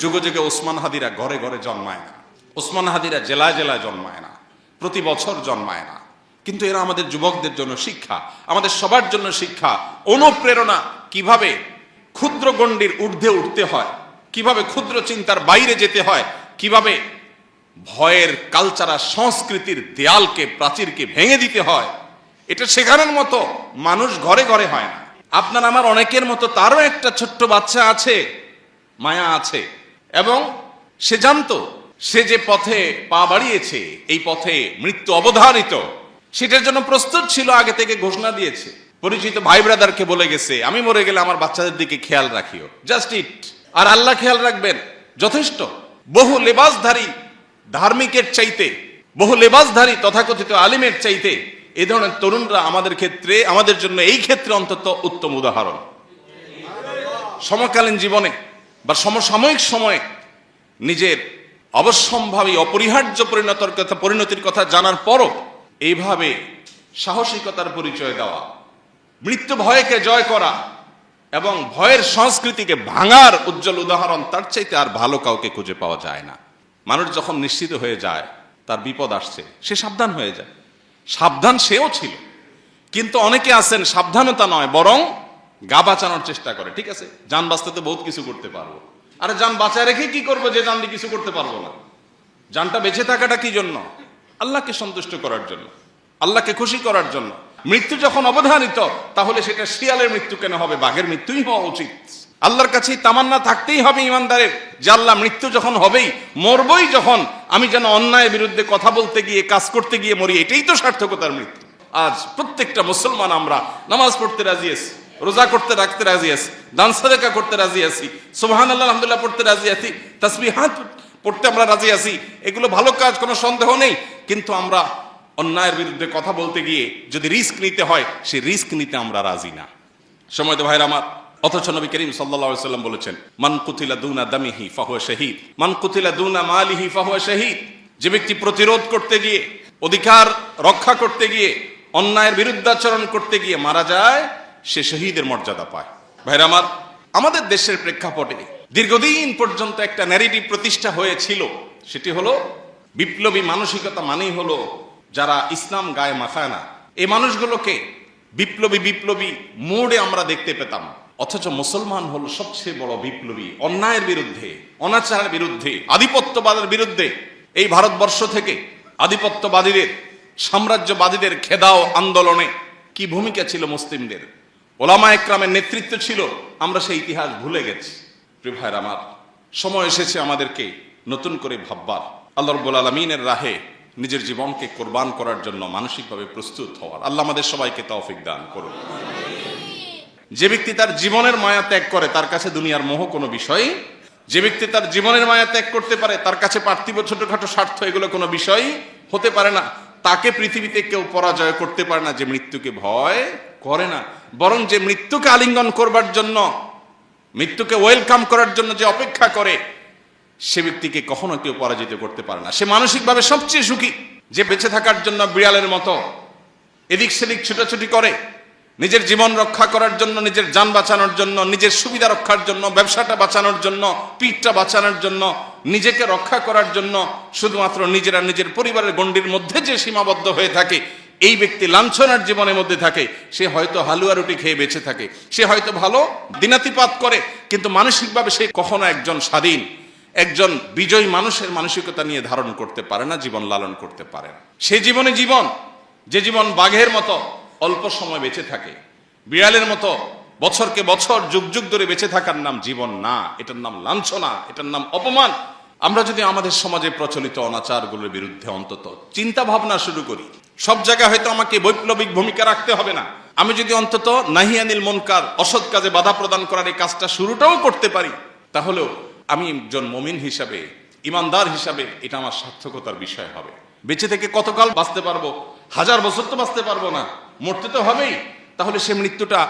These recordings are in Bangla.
যুগে যুগে ওসমান হাদিরা ঘরে ঘরে জন্মায় না, ওসমান হাদিরা জেলায় জেলায় জন্মায় না, প্রতি বছর জন্মায় না, কিন্তু এরা আমাদের যুবকদের জন্য শিক্ষা, আমাদের সবার জন্য শিক্ষা, অনুপ্রেরণা। কিভাবে ক্ষুদ্র গণ্ডির ঊর্ধ্বে উঠতে হয়, কিভাবে ক্ষুদ্র চিন্তার বাইরে যেতে হয়, কিভাবে ভয়ের কালচার সংস্কৃতির দেয়ালকে প্রাচীরকে ভেঙে দিতে হয়, এটা শেখানোর মতো মানুষ ঘরে ঘরে হয় না। আপনার আমার অনেকের মতো তারও একটা ছোট্ট বাচ্চা আছে, মায়া আছে, এবং সে জানতো সে যে পথে পা বাড়িয়েছে এই পথে মৃত্যু অবধারিত, সেটার জন্য প্রস্তুত ছিল, আগে থেকে ঘোষণা দিয়েছে, পরিচিত ভাই ব্রাদারকে বলে গেছে আমি মরে গেলে আমার বাচ্চাদের দিকে খেয়াল রাখিও, জাস্ট ইট, আর আল্লাহ খেয়াল রাখবেন, যথেষ্ট। বহু লেবাসধারী ধার্মিকের চাইতে, বহু লেবাসধারী তথাকথিত আলিমের চাইতে এই ধরনের তরুণরা আমাদের ক্ষেত্রে, আমাদের জন্য এই ক্ষেত্রে অন্তত উত্তম উদাহরণ। সমকালীন জীবনে বা সমসাময়িক সময়ে নিজের অবশ্যম্ভাবী অপরিহার্য পরিণতির কথা জানার পরও এইভাবে সাহসিকতার পরিচয় দেওয়া, মৃত্যু ভয়কে জয় করা এবং ভয়ের সংস্কৃতিকে ভাঙার উজ্জ্বল উদাহরণ তার চাইতে আর ভালো কাউকে খুঁজে পাওয়া যায় না। মানুষ যখন নিশ্চিত হয়ে যায় তার বিপদ আসছে, সে সাবধান হয়ে যায়। সাবধান সেও ছিল, কিন্তু অনেকে আছেন সাবধানতা নয় বরং গা বাঁচানোর চেষ্টা করে। ঠিক আছে, যান বাঁচতে তো বহুত কিছু করতে পারবো, আরে যান বাঁচায় রেখে কি করবো যে জান দিয়ে কিছু করতে পারবো না? জানটা বেঁচে থাকাটা কি জন্য? আল্লাহকে সন্তুষ্ট করার জন্য, আল্লাহকে খুশি করার জন্য। মৃত্যু যখন অবধারিত, তাহলে সেটা শিয়ালের মৃত্যু কেন হবে? বাঘের মৃত্যুই হওয়া উচিত। আল্লাহর কাছে তামান্না থাকতেই হবে ইমানদারের, যে আল্লাহ মৃত্যু যখন হবেই, মরবই যখন, আমি যেন অন্যায়ের বিরুদ্ধে কথা বলতে গিয়ে, কাজ করতে গিয়ে মরি, এটাই তো সার্থকতার মৃত্যু। আজ প্রত্যেকটা মুসলমান আমরা নামাজ পড়তে রাজি আছি, রোজা করতে রাখতে রাজি আছি, দান সাদেকা করতে রাজি আছি, সুবহানাল্লাহ আলহামদুলিল্লাহ পড়তে রাজি আছি, তাসবিহাত পড়তে আমরা রাজি আছি, এগুলো ভালো কাজ, কোনো সন্দেহ নেই। কিন্তু আমরা অন্যায়ের বিরুদ্ধে কথা বলতে গিয়ে যদি রিস্ক নিতে হয়, সেই রিস্ক নিতে আমরা রাজি না। সময় তো ভাইরা আমার, অথচ নবী করিম সাল্লাল্লাহু আলাইহি সাল্লাম বলেছেন, মান কুতিলা দুনা দামিহি ফাহুয়া শাহীদ, মান কুতিলা দুনা মালিহি ফাহুয়া শাহীদ। যে ব্যক্তি প্রতিরোধ করতে গিয়ে, অধিকার রক্ষা করতে গিয়ে, অন্যায়ের বিরুদ্ধাচরণ করতে গিয়ে মারা যায়, সে শহীদের মর্যাদা পায়। ভাইরা আমার, আমাদের দেশের প্রেক্ষাপটে দীর্ঘদিন পর্যন্ত একটা ন্যারেটিভ প্রতিষ্ঠা হয়েছিল, সেটি হলো বিপ্লবী মানসিকতা মানেই হলো যারা ইসলাম গায়ে মাখায় না, এই মানুষগুলোকে বিপ্লবী মোড়ে আমরা দেখতে পেতাম। অথচ মুসলমান হলো সবচেয়ে বড় বিপ্লবী, অন্যায়ের বিরুদ্ধে, অনাচারের বিরুদ্ধে, আধিপত্যবাদের বিরুদ্ধে। এই ভারতবর্ষ থেকে আধিপত্যবাদীদের, সাম্রাজ্যবাদীদের খেদাও আন্দোলনে কি ভূমিকা ছিল মুসলিমদের, ওলামা একরামের নেতৃত্ব ছিল, আমরা সেই ইতিহাস ভুলে গেছি। প্রিয় ভাইরা আমার, সময় এসেছে আমাদেরকে নতুন করে ভাববার, আল্লাহ রাব্বুল আলামিনের রাহে নিজের জীবনকে কোরবান করার জন্য মানসিকভাবে প্রস্তুত হওয়ার। আল্লাহ আমাদের সবাইকে তৌফিক দান করুন। যে ব্যক্তি তার জীবনের মায়া ত্যাগ করে, তার কাছে দুনিয়ার মোহ কোনো বিষয়। যে ব্যক্তি তার জীবনের মায়া ত্যাগ করতে পারে, তার কাছে পার্থিব ছোটখাটো স্বার্থ এগুলো কোনো বিষয় হতে পারে না। তাকে পৃথিবীতে কেউ পরাজয় করতে পারে না যে মৃত্যুকে ভয় করে না, বরং যে মৃত্যুকে আলিঙ্গন করবার জন্য, মৃত্যুকে ওয়েলকাম করার জন্য যে অপেক্ষা করে, সে ব্যক্তিকে কখনো কেউ পরাজিত করতে পারে না। সে মানসিকভাবে সবচেয়ে সুখী, যে বেঁচে থাকার জন্য বিড়ালের মতো এদিক সেদিক ছুটাছুটি করে, নিজের জীবন রক্ষা করার জন্য, নিজের যান বাঁচানোর জন্য, নিজের সুবিধা রক্ষার জন্য, ব্যবসাটা বাঁচানোর জন্য, পিঠটা বাঁচানোর জন্য, নিজেকে রক্ষা করার জন্য শুধুমাত্র নিজেরা নিজের পরিবারের গণ্ডির মধ্যে যে সীমাবদ্ধ হয়ে থাকে, এই ব্যক্তি লাঞ্ছনার জীবনের মধ্যে থাকে। সে হয়তো হালুয়া রুটি খেয়ে বেঁচে থাকে, সে হয়তো ভালো দিনাতিপাত করে, কিন্তু মানসিকভাবে সে কখনো একজন স্বাধীন, একজন বিজয়ী মানুষের মানসিকতা নিয়ে ধারণ করতে পারে না, জীবন লালন করতে পারে না। সে জীবনে জীবন, যে জীবন বাঘের মতো অল্প সময় বেঁচে থাকে, বিড়ালের মতো বছরকে বছর যুগ যুগ ধরে বেঁচে থাকার নাম জীবন না, এটার নাম লাঞ্ছনা, এটার নাম অপমান। আমরা যদি আমাদের সমাজে প্রচলিত অনাচারগুলোর বিরুদ্ধে অন্তত চিন্তা ভাবনা শুরু করি, সব জায়গায় হয়তো আমাকে বৈপ্লবিক ভূমিকা রাখতে হবে না, আমি যদি অন্তত নাহি আনিল মুনকার, অসৎ কাজে বাধা প্রদান করার এই কাজটা শুরুটাও করতে পারি, তাহলেও আমি একজন মুমিন হিসাবে, ইমানদার হিসাবে এটা আমার সার্থকতার বিষয় হবে। বেঁচে থেকে কতকাল বাঁচতে পারবো? 1000 বছর তো বাঁচতে পারবো না, মরতে তো হবেই। তাহলে সে মৃত্যুটা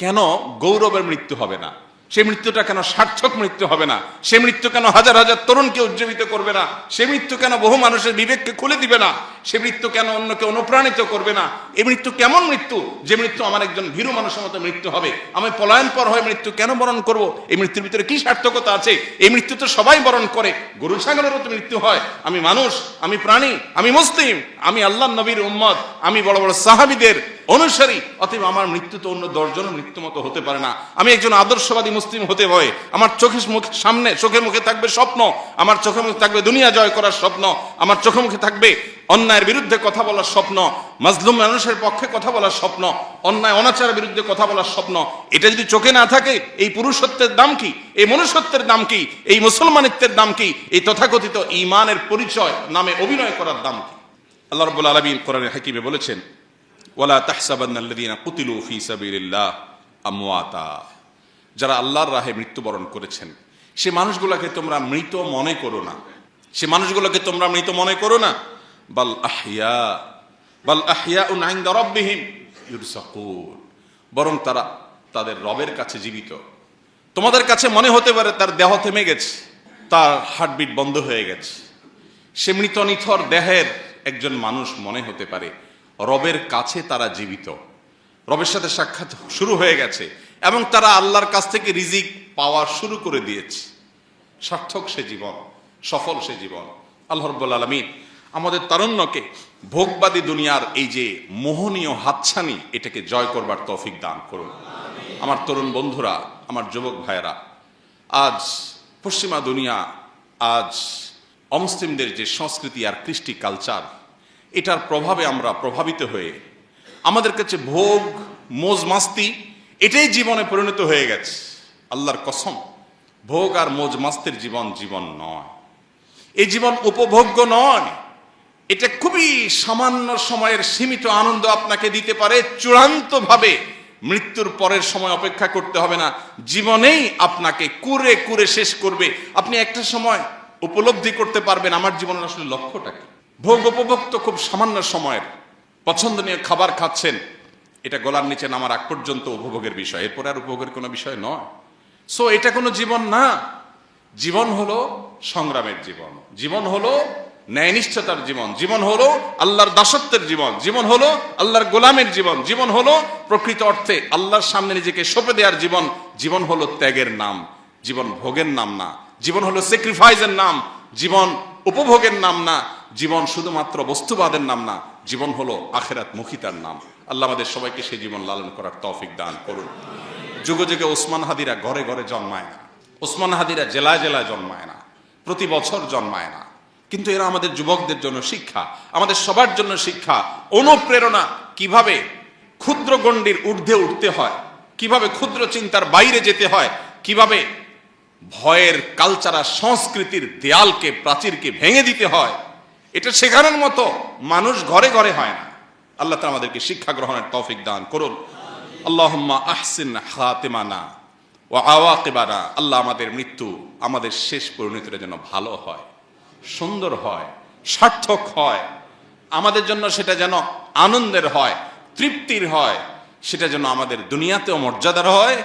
কেন গৌরবের মৃত্যু হবে না? সে মৃত্যুটা কেন সার্থক মৃত্যু হবে না? সে মৃত্যু কেন হাজার হাজার তরুণকে উজ্জীবিত করবে না? সে মৃত্যু কেন বহু মানুষের বিবেককে খুলে দিবে না? সে মৃত্যু কেন অন্যকে অনুপ্রাণিত করবে না? এই মৃত্যু কেমন মৃত্যু, যে মৃত্যু আমার একজন ভীরু মানুষের মতো মৃত্যু হবে? আমি পলায়ন পর হয়ে মৃত্যু কেন বরণ করব? এই মৃত্যুর ভিতরে কি সার্থকতা আছে? এই মৃত্যু তো সবাই বরণ করে, গরু ছাগলেরও তো মৃত্যু হয়। আমি মানুষ, আমি প্রাণী, আমি মুসলিম, আমি আল্লাহ নবীর উম্মত, আমি বড় বড় সাহাবীদের অনুসারী, অতএব আমার মৃত্যু তো অন্য 10 জনের মৃত্যু মতো হতে পারে না। আমি একজন আদর্শবাদী মুসলিম হতে হয়, আমার চোখের মুখে থাকবে স্বপ্ন, আমার চোখে মুখে থাকবে দুনিয়া জয় করার স্বপ্ন, আমার চোখে মুখে থাকবে অন্যায়ের বিরুদ্ধে কথা বলার স্বপ্ন, মাজলুম মানুষের পক্ষে কথা বলার স্বপ্ন, অন্যায় অনাচারের বিরুদ্ধে কথা বলার স্বপ্ন। এটা যদি চোখে না থাকে, এই পুরুষত্বের দাম কি? এই মনুষ্যত্বের দাম কি? এই মুসলমানিত্বের দাম কি? এই তথাকথিত ঈমানের পরিচয় নামে অভিনয় করার দাম কি? আল্লাহ রাব্বুল আলামিন কোরআনে হাকিমে বলেছেন, ওয়ালা তাহসাবান্নাল্লাযীনা কুতিলু ফী সাবিলিল্লাহ আমওয়াতা। যারা আল্লাহর রাহে মৃত্যুবরণ করেছেন, সে মানুষগুলোকে তোমরা মৃত মনে করো না, সে মানুষগুলোকে তোমরা মৃত মনে করো না। বাল আহইয়াউন ইনদা রাব্বিহিম ইরযাকুন, বরং তারা তাদের রবের কাছে জীবিত। তোমাদের কাছে মনে হতে পারে তার দেহ থেমে গেছে, তার হার্টবিট বন্ধ হয়ে গেছে। সে মৃত নিথর দেহের একজন মানুষ মনে হতে পারে, রবের কাছে তারা জীবিত, রবের সাথে সাক্ষাৎ শুরু হয়ে গেছে এবং তারা আল্লাহর কাছ থেকে রিজিক পাওয়া শুরু করে দিয়েছে। সার্থক সে জীবন, সফল সে জীবন। আল্লাহ রাব্বুল আলামিন আমাদের তারুণ্যকে ভোগবাদী দুনিয়ার এই যে মোহনীয় হাতছানি, এটাকে জয় করবার তৌফিক দান করুন। আমার তরুণ বন্ধুরা, আমার যুবক ভাইয়েরা, আজ পশ্চিমা দুনিয়া, আজ অমুসলিমদের যে সংস্কৃতি আর কৃষ্টি কালচার, এটার প্রভাবে আমরা প্রভাবিত হয়ে আমাদের কাছে ভোগ মোজ মাস্তি এটাই জীবনে পরিণত হয়ে গেছে। আল্লাহর কসম, ভোগ আর মোজ মাস্তির জীবন জীবন নয়, এই জীবন উপভোগ্য নয়। এটা খুবই সামান্য সময়ের সীমিত আনন্দ আপনাকে দিতে পারে, চূড়ান্তভাবে মৃত্যুর পরের সময় অপেক্ষা করতে হবে না, জীবনেই আপনাকে কুরে কুরে শেষ করবে। আপনি একটা সময় উপলব্ধি করতে পারবেন আমার জীবনের আসলে লক্ষ্যটা কি। ভোগ উপভোগ তো খুব সামান্য সময়ের, পছন্দনীয় খাবার খাচ্ছেন, এটা গলার নিচে নামার আগ পর্যন্ত উপভোগের বিষয়, এরপরে আর উপভোগের কোনো বিষয় নয়। সো এটা কোনো জীবন না। জীবন হলো সংগ্রামের জীবন, জীবন হলো ন্যায়নিষ্ঠতার জীবন, জীবন হলো আল্লাহর দাসত্বের জীবন, জীবন হলো আল্লাহর গোলামের জীবন, জীবন হলো প্রকৃত অর্থে আল্লাহর সামনে নিজেকে সঁপে দেওয়ার জীবন। জীবন হলো ত্যাগের নাম, জীবন ভোগের নাম না। জীবন হলো স্যাক্রিফাইসের নাম, জীবন উপভোগের নাম না। জীবন শুধুমাত্র বস্তুবাদের নাম না, জীবন হলো আখিরাত মুখিতার নাম। আল্লাহ আমাদের সবাইকে সেই জীবন লালন করার তৌফিক দান করুন। যুগে যুগে ওসমান হাদিরা ঘরে ঘরে জন্মায় না, ওসমান হাদিরা জেলায় জেলায় জন্মায় না, প্রতি বছর জন্মায় না, কিন্তু এরা আমাদের যুবকদের জন্য শিক্ষা, আমাদের সবার জন্য শিক্ষা, অনুপ্রেরণা। কিভাবে ক্ষুদ্র গণ্ডির ঊর্ধ্বে উঠতে হয়, কিভাবে ক্ষুদ্র চিন্তার বাইরে যেতে হয়, কিভাবে ভয়ের কালচার আর সংস্কৃতির দেয়ালকে, প্রাচীরকে ভেঙে দিতে হয়, এটা শেখানোর মতো মানুষ ঘরে ঘরে হয় না। আল্লাহ তাআলা আমাদেরকে শিক্ষা গ্রহণের তৌফিক দান করুন। আল্লাহুম্মা আহসিন খাতিমানা ওয়া আওয়াকিবানা। আল্লাহ আমাদের মৃত্যু, আমাদের শেষ পরিণতিটা যেন ভালো হয়, সুন্দর হয়, সার্থক হয়, আমাদের জন্য সেটা যেন আনন্দের হয়, তৃপ্তির হয়, সেটা যেন আমাদের দুনিয়াতেও মর্যাদার হয়,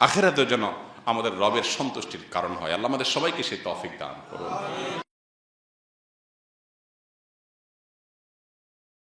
আখিরাতেও যেন আমাদের রবের সন্তুষ্টির কারণ হয়। আল্লাহ আমাদের সবাইকে সেই তৌফিক দান করুন।